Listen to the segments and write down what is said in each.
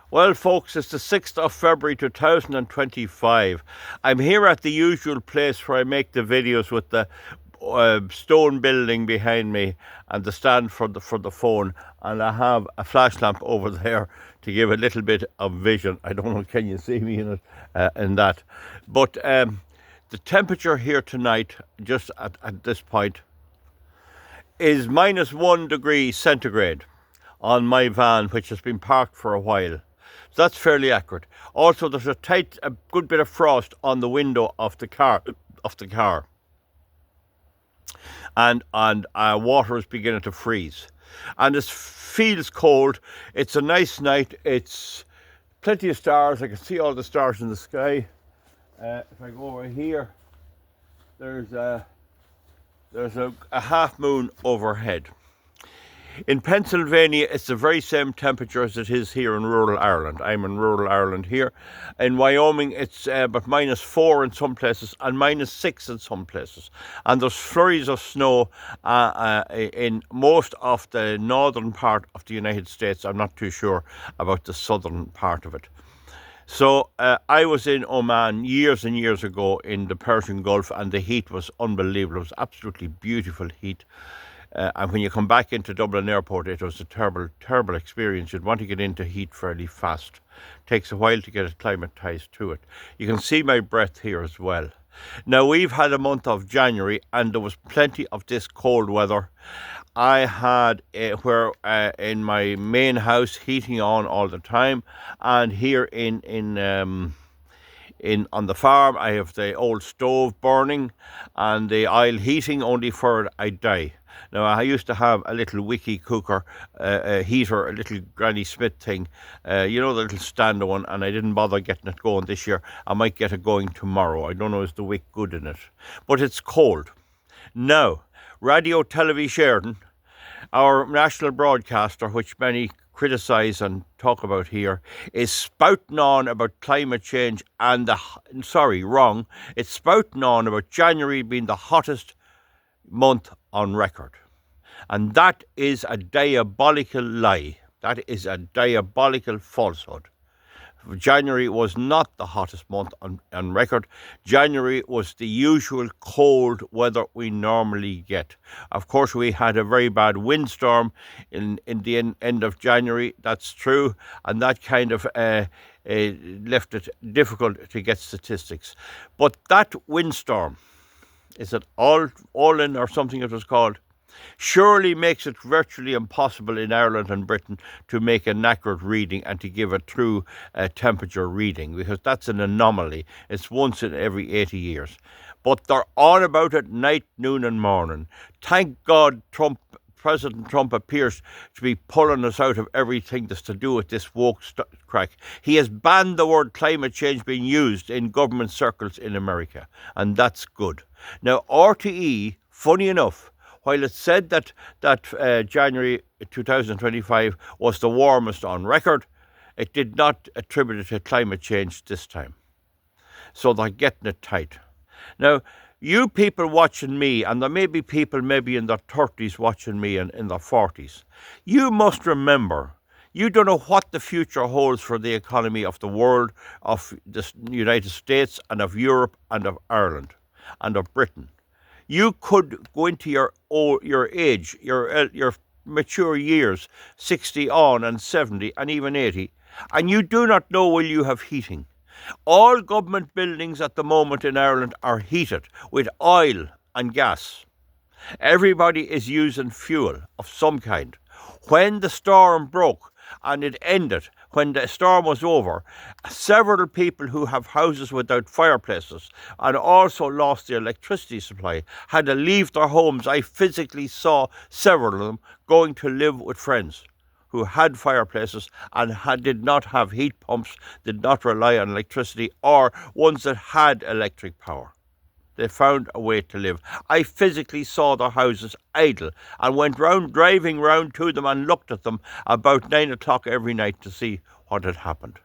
Well, folks, it's the 6th of February 2025. I'm here at the usual place where I make the videos with the stone building behind me and the stand for the phone, and I have a flash lamp over there to give a little bit of vision. I don't know, can you see me in it, in that? But the temperature here tonight, just at this point, is -1 degree centigrade on my van, which has been parked for a while. So that's fairly accurate. Also, there's a good bit of frost on the window of the car, and water is beginning to freeze, and it feels cold. It's a nice night. It's plenty of stars. I can see all the stars in the sky. If I go over here, there's a half moon overhead. In Pennsylvania, it's the very same temperature as it is here in rural Ireland. I'm in rural Ireland here. In Wyoming, it's about -4 in some places and -6 in some places. And there's flurries of snow in most of the northern part of the United States. I'm not too sure about the southern part of it. So I was in Oman years and years ago in the Persian Gulf, and the heat was unbelievable. It was absolutely beautiful heat. And when you come back into Dublin Airport, it was a terrible, terrible experience. You'd want to get into heat fairly fast. It takes a while to get acclimatized to it. You can see my breath here as well. Now, we've had a month of January, and there was plenty of this cold weather. I had in my main house heating on all the time, and here on the farm I have the old stove burning and the aisle heating only for I die. Now, I used to have a little wiki cooker heater, a little Granny Smith thing, the little stand one, and I didn't bother getting it going this year. I might get it going tomorrow. I don't know, is the wick good in it? But it's cold. Now, Radio Television Sheridan, our national broadcaster, which many criticise and talk about here, is spouting on about climate change and it's spouting on about January being the hottest month on record. And that is a diabolical lie. That is a diabolical falsehood. January was not the hottest month on record. January was the usual cold weather we normally get. Of course, we had a very bad windstorm in the end of January. That's true. And that kind of left it difficult to get statistics. But that windstorm, is it Olin or something it was called, surely makes it virtually impossible in Ireland and Britain to make an accurate reading and to give a true temperature reading, because that's an anomaly. It's once in every 80 years. But they're on about it night, noon and morning. Thank God President Trump appears to be pulling us out of everything that's to do with this woke crack. He has banned the word climate change being used in government circles in America, and that's good. Now, RTE, funny enough, while it said that January 2025 was the warmest on record, it did not attribute it to climate change this time. So they're getting it tight. Now, you people watching me, and there may be people maybe in their 30s watching me and in their 40s, you must remember, you don't know what the future holds for the economy of the world, of the United States and of Europe and of Ireland and of Britain. You could go into your age, your mature years, 60 on and 70 and even 80, and you do not know will you have heating. All government buildings at the moment in Ireland are heated with oil and gas. Everybody is using fuel of some kind. When the storm broke and it ended, when the storm was over, several people who have houses without fireplaces and also lost their electricity supply had to leave their homes. I physically saw several of them going to live with friends who had fireplaces and did not have heat pumps, did not rely on electricity, or ones that had electric power. They found a way to live. I physically saw their houses idle and went driving round to them and looked at them about 9 o'clock every night to see what had happened.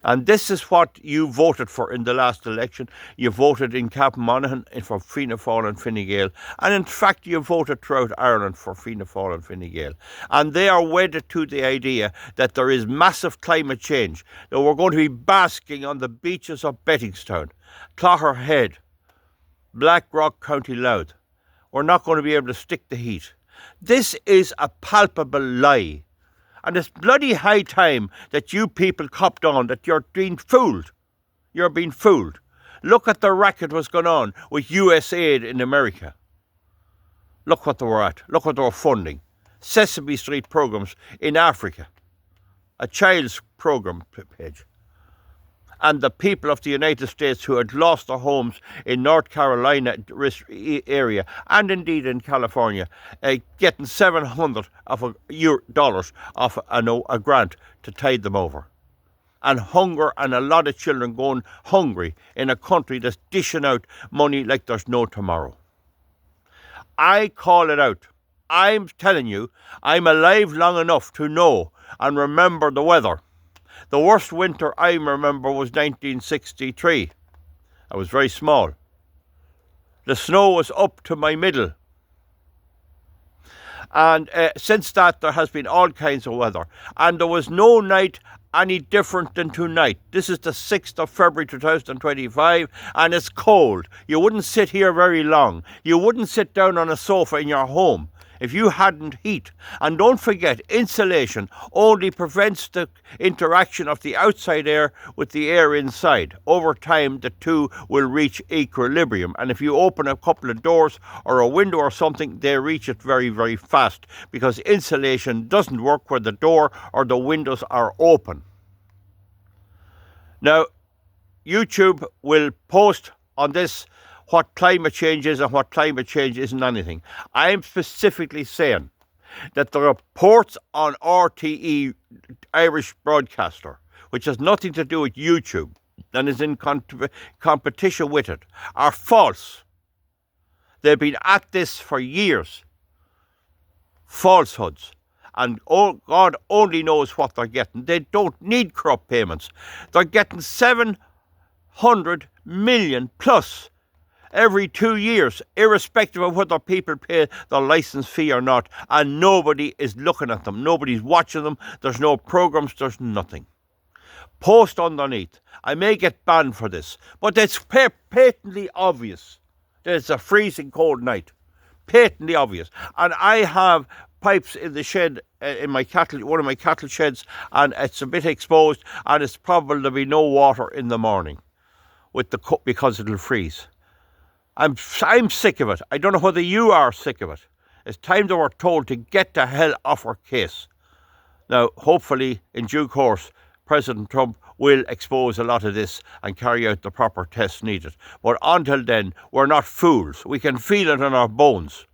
And this is what you voted for in the last election. You voted in Cap Monaghan for Fianna Fáil and Fine Gael. And in fact, you voted throughout Ireland for Fianna Fáil and Fine Gael. And they are wedded to the idea that there is massive climate change. That we're going to be basking on the beaches of Bettingstown, Clogherhead, Blackrock, County Louth. We're not going to be able to stick the heat. This is a palpable lie. And it's bloody high time that you people copped on that you're being fooled. You're being fooled. Look at the racket was going on with US aid in America. Look what they were at. Look what they were funding. Sesame Street programs in Africa. A child's program page. And the people of the United States who had lost their homes in North Carolina area and indeed in California, getting $700 off a grant to tide them over. And hunger and a lot of children going hungry in a country that's dishing out money like there's no tomorrow. I call it out. I'm telling you, I'm alive long enough to know and remember the weather. The worst winter I remember was 1963. I was very small. The snow was up to my middle. And since that, there has been all kinds of weather. And there was no night any different than tonight. This is the 6th of February 2025, and it's cold. You wouldn't sit here very long. You wouldn't sit down on a sofa in your home if you hadn't heat. And don't forget, insulation only prevents the interaction of the outside air with the air inside. Over time, the two will reach equilibrium. And if you open a couple of doors or a window or something, they reach it very, very fast, because insulation doesn't work where the door or the windows are open. Now, YouTube will post on this what climate change is and what climate change isn't anything. I'm specifically saying that the reports on RTE, Irish broadcaster, which has nothing to do with YouTube and is in competition with it, are false. They've been at this for years. Falsehoods. And God only knows what they're getting. They don't need crop payments. They're getting 700 million plus every 2 years, irrespective of whether people pay the licence fee or not, and nobody is looking at them. Nobody's watching them. There's no programmes. There's nothing. Post underneath. I may get banned for this, but it's patently obvious that it's a freezing cold night. Patently obvious. And I have pipes in the shed, in my one of my cattle sheds, and it's a bit exposed, and it's probable there'll be no water in the morning because it'll freeze. I'm sick of it. I don't know whether you are sick of it. It's time that we're told to get the hell off our case. Now, hopefully, in due course, President Trump will expose a lot of this and carry out the proper tests needed. But until then, we're not fools. We can feel it in our bones.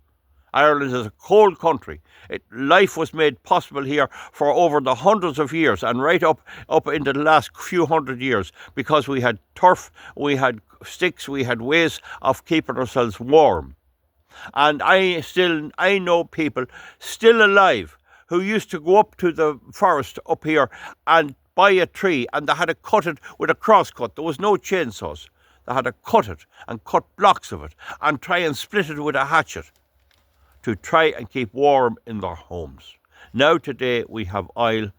Ireland is a cold country. Life was made possible here for over the hundreds of years and right up into the last few hundred years, because we had turf, we had sticks, we had ways of keeping ourselves warm. And I know people still alive who used to go up to the forest up here and buy a tree, and they had to cut it with a crosscut. There was no chainsaws. They had to cut it and cut blocks of it and try and split it with a hatchet to try and keep warm in their homes. Now today we have oil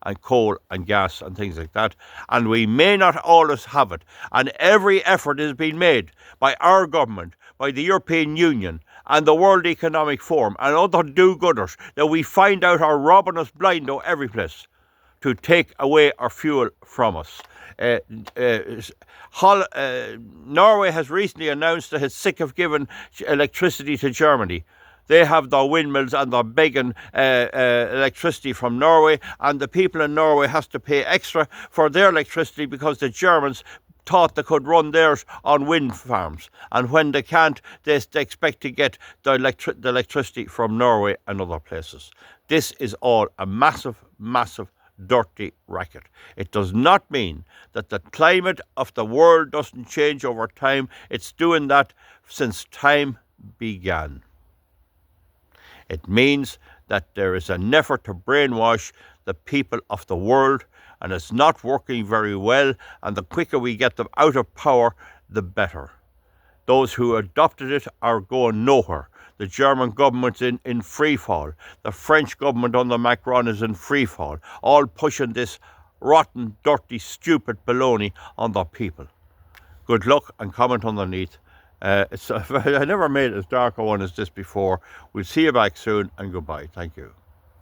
and coal and gas and things like that, and we may not always have it. And every effort is being made by our government, by the European Union and the World Economic Forum and other do-gooders that we find out are robbing us blind to every place to take away our fuel from us. Norway has recently announced that it's sick of giving electricity to Germany. They have their windmills and they're begging electricity from Norway, and the people in Norway has to pay extra for their electricity because the Germans thought they could run theirs on wind farms, and when they can't, they expect to get the electricity from Norway and other places. This is all a massive, massive dirty racket. It does not mean that the climate of the world doesn't change over time. It's doing that since time began. It means that there is an effort to brainwash the people of the world, and it's not working very well, and the quicker we get them out of power, the better. Those who adopted it are going nowhere. The German government's in free fall. The French government under Macron is in free fall, all pushing this rotten, dirty, stupid baloney on the people. Good luck, and comment underneath. I never made as dark a one as this before. We'll see you back soon, and goodbye. Thank you.